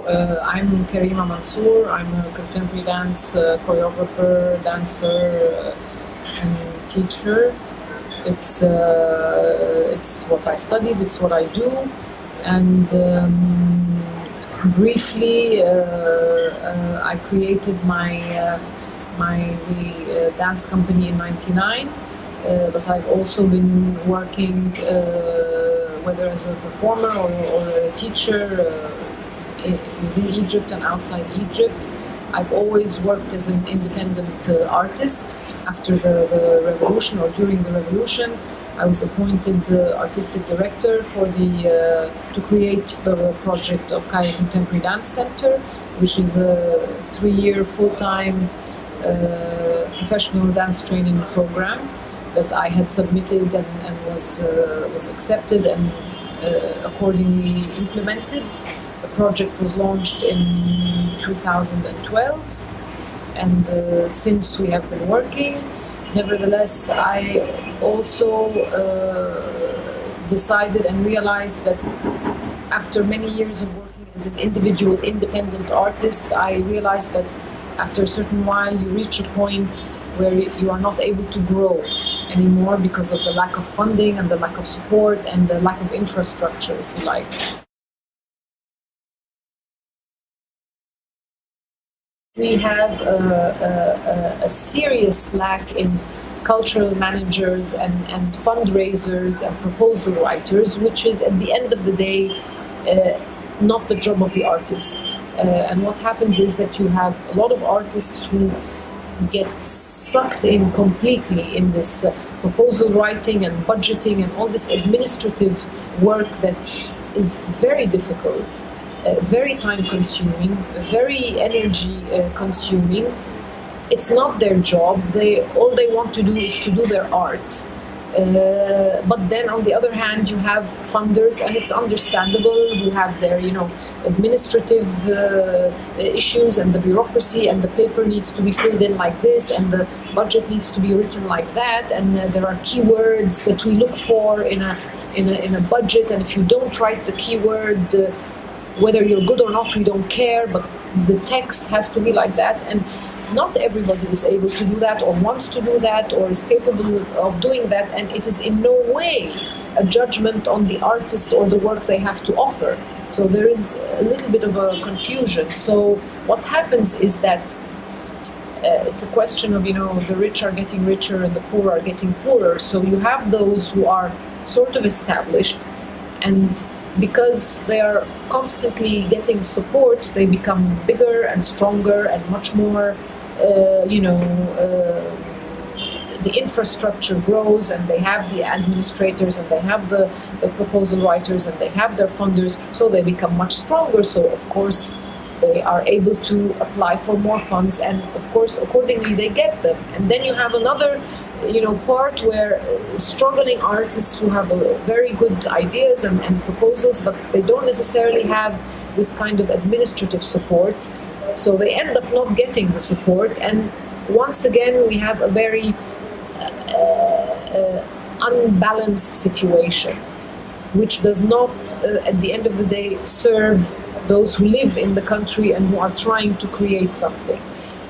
I'm Karima Mansour. I'm a contemporary dance choreographer, dancer, and teacher. It's what I studied. It's what I do, and briefly, I created my dance company in '99. But I've also been working, whether as a performer or a teacher, within Egypt and outside Egypt. I've always worked as an independent artist. After the revolution or during the revolution, I was appointed artistic director for to create the project of Cairo Contemporary Dance Center, which is a 3-year full-time professional dance training program that I had submitted and was accepted and accordingly implemented. The project was launched in 2012, and since we have been working. Nevertheless, I also decided and realized that after many years of working as an individual independent artist, I realized that after a certain while you reach a point where you are not able to grow anymore because of the lack of funding and the lack of support and the lack of infrastructure, if you like. We have a serious lack in cultural managers and fundraisers and proposal writers, which is at the end of the day not the job of the artist. And what happens is that you have a lot of artists who get sucked in completely in this proposal writing and budgeting and all this administrative work that is very difficult, very time consuming, very energy consuming. It's not their job. All they want to do is to do their art. But then on the other hand, you have funders, and it's understandable, who have their administrative issues and the bureaucracy, and the paper needs to be filled in like this, and the budget needs to be written like that, and there are keywords that we look for in a budget, and if you don't write the keyword, whether you're good or not, we don't care, but the text has to be like that. And not everybody is able to do that, or wants to do that, or is capable of doing that, and it is in no way a judgment on the artist or the work they have to offer. So there is a little bit of a confusion. So what happens is that it's a question of, the rich are getting richer and the poor are getting poorer. So you have those who are sort of established, and because they are constantly getting support, they become bigger and stronger and much more, the infrastructure grows, and they have the administrators, and they have the proposal writers, and they have their funders, so they become much stronger. So of course they are able to apply for more funds, and of course accordingly they get them. And then you have another part where struggling artists who have very good ideas and proposals, but they don't necessarily have this kind of administrative support, so they end up not getting the support. And once again, we have a very unbalanced situation, which does not, at the end of the day, serve those who live in the country and who are trying to create something.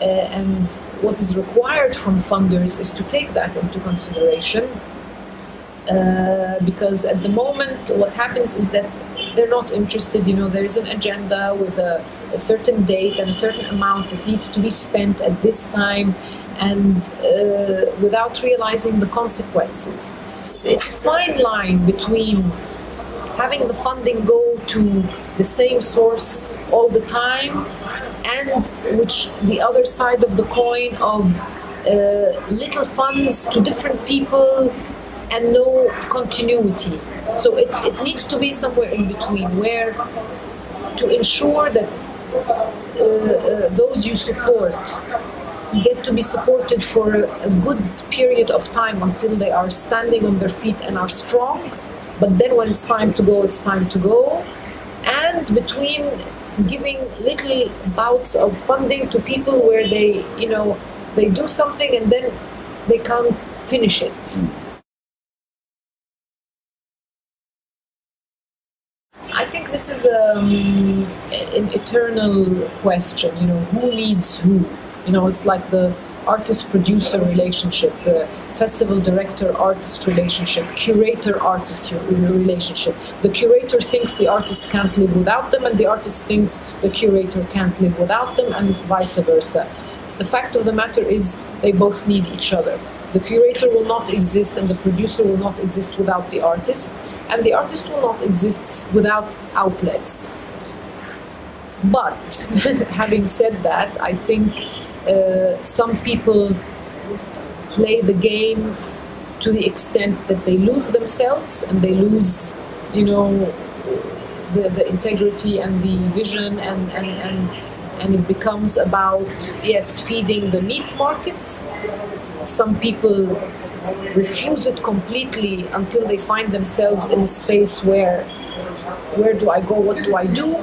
And what is required from funders is to take that into consideration, because at the moment what happens is that they're not interested. There is an agenda with a certain date and a certain amount that needs to be spent at this time, and without realizing the consequences. It's a fine line between having the funding go to the same source all the time, and which the other side of the coin of little funds to different people and no continuity. So it needs to be somewhere in between, where to ensure that those you support get to be supported for a good period of time until they are standing on their feet and are strong. But then when it's time to go, it's time to go. And between giving little bouts of funding to people where they do something and then they can't finish it. I think this is an eternal question. Who needs who? It's like the artist-producer relationship, the festival director-artist relationship, curator-artist relationship. The curator thinks the artist can't live without them, and the artist thinks the curator can't live without them, and vice versa. The fact of the matter is they both need each other. The curator will not exist and the producer will not exist without the artist, and the artist will not exist without outlets. But having said that, I think some people play the game to the extent that they lose themselves and they lose, the integrity and the vision, and it becomes about, yes, feeding the meat market. Some people refuse it completely until they find themselves in a space where do I go, what do I do?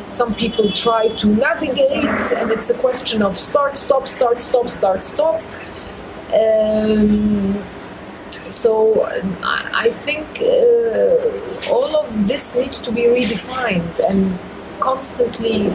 Some people try to navigate, and it's a question of start, stop, start, stop, start, stop. So I think all of this needs to be redefined and constantly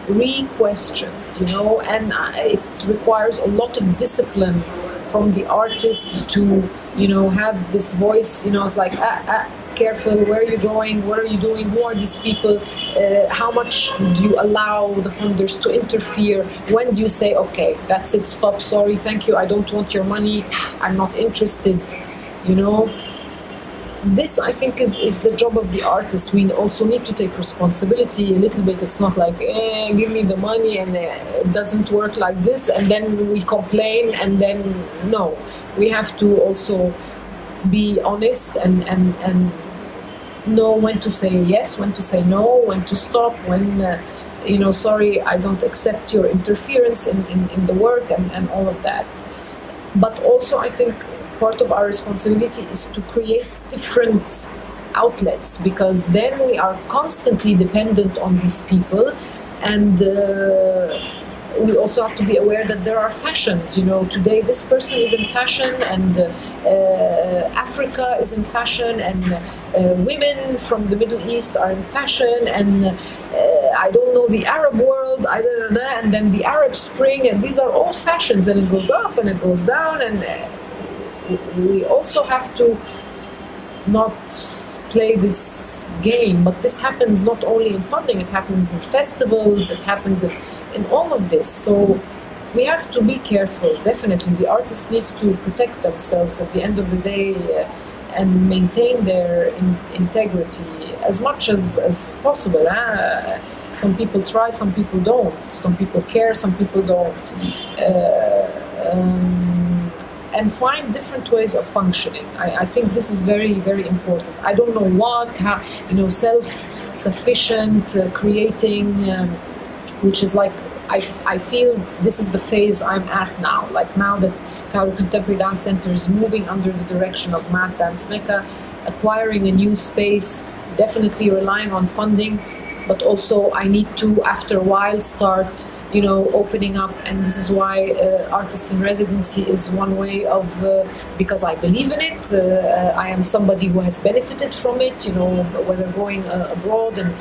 re-questioned, and it requires a lot of discipline from the artist to, have this voice, it's like, careful, where are you going, what are you doing, who are these people, how much do you allow the funders to interfere, when do you say, okay, that's it, stop, sorry, thank you, I don't want your money, I'm not interested, This, I think, is the job of the artist. We also need to take responsibility a little bit. It's not like, give me the money, and it doesn't work like this, and then we complain, and then, no. We have to also be honest and know when to say yes, when to say no, when to stop, when, sorry, I don't accept your interference in the work and all of that. But also, I think, part of our responsibility is to create different outlets, because then we are constantly dependent on these people, and we also have to be aware that there are fashions. Today this person is in fashion, and Africa is in fashion, and women from the Middle East are in fashion, and I don't know, the Arab world, and then the Arab Spring, and these are all fashions, and it goes up and it goes down, and we also have to not play this game. But this happens not only in funding, it happens in festivals, it happens in all of this. So we have to be careful. Definitely, the artist needs to protect themselves at the end of the day and maintain their integrity as much as possible. Some people try, some people don't. Some people care, some people don't. And find different ways of functioning. I think this is very, very important. I don't know how, self-sufficient, creating, which is like, I feel this is the phase I'm at now. Like now that Cairo Contemporary Dance Center is moving under the direction of Mad Dance Mecca, acquiring a new space, definitely relying on funding, but also I need to, after a while, start opening up, and this is why artist in residency is one way of, because I believe in it. I am somebody who has benefited from it, whether going abroad and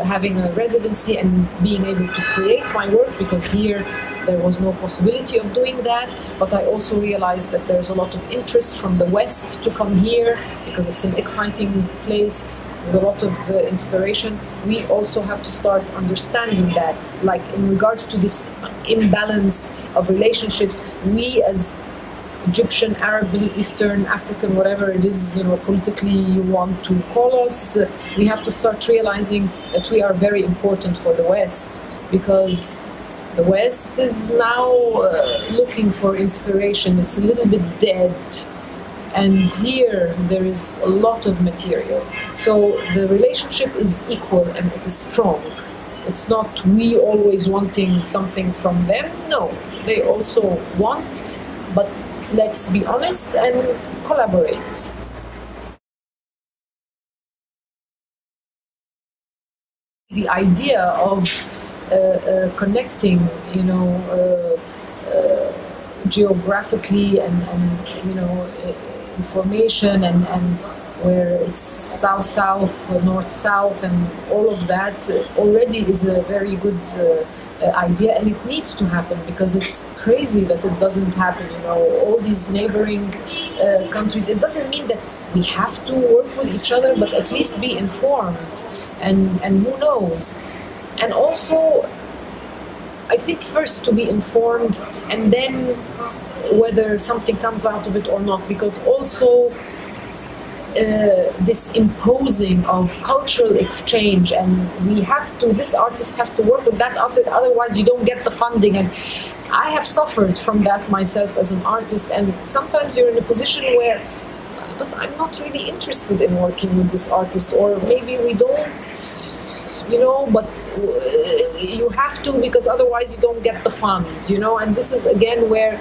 having a residency and being able to create my work, because here there was no possibility of doing that. But I also realized that there's a lot of interest from the West to come here because it's an exciting place with a lot of inspiration. We also have to start understanding that, like in regards to this imbalance of relationships, we as Egyptian, Arab, Middle Eastern, African, whatever it is, politically you want to call us, we have to start realizing that we are very important for the West, because the West is now looking for inspiration. It's a little bit dead. And here there is a lot of material. So the relationship is equal and it is strong. It's not we always wanting something from them. No, they also want, but let's be honest and collaborate. The idea of connecting, geographically and information and where it's south-south, north-south, and all of that already is a very good idea, and it needs to happen because it's crazy that it doesn't happen. All these neighboring countries. It doesn't mean that we have to work with each other, but at least be informed, and who knows. And also, I think first to be informed, and then whether something comes out of it or not, because also this imposing of cultural exchange, and this artist has to work with that artist, otherwise you don't get the funding. And I have suffered from that myself as an artist, and sometimes you're in a position where, but I'm not really interested in working with this artist, or maybe we don't, but you have to, because otherwise you don't get the fund, and this is again where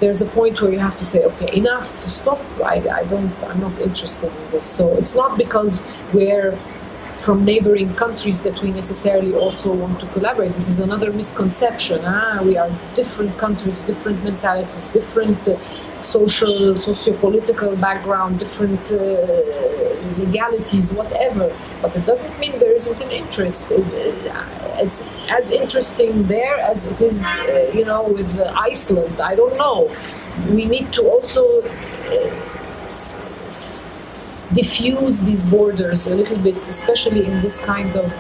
there's a point where you have to say, okay, enough, stop, I'm not interested in this. So it's not because we're from neighboring countries that we necessarily also want to collaborate. This is another misconception. We are different countries, different mentalities, different socio-political background, different legalities, whatever. But it doesn't mean there isn't an interest. It's as interesting there as it is, with Iceland. I don't know. We need to also diffuse these borders a little bit, especially in this kind of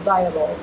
dialogue.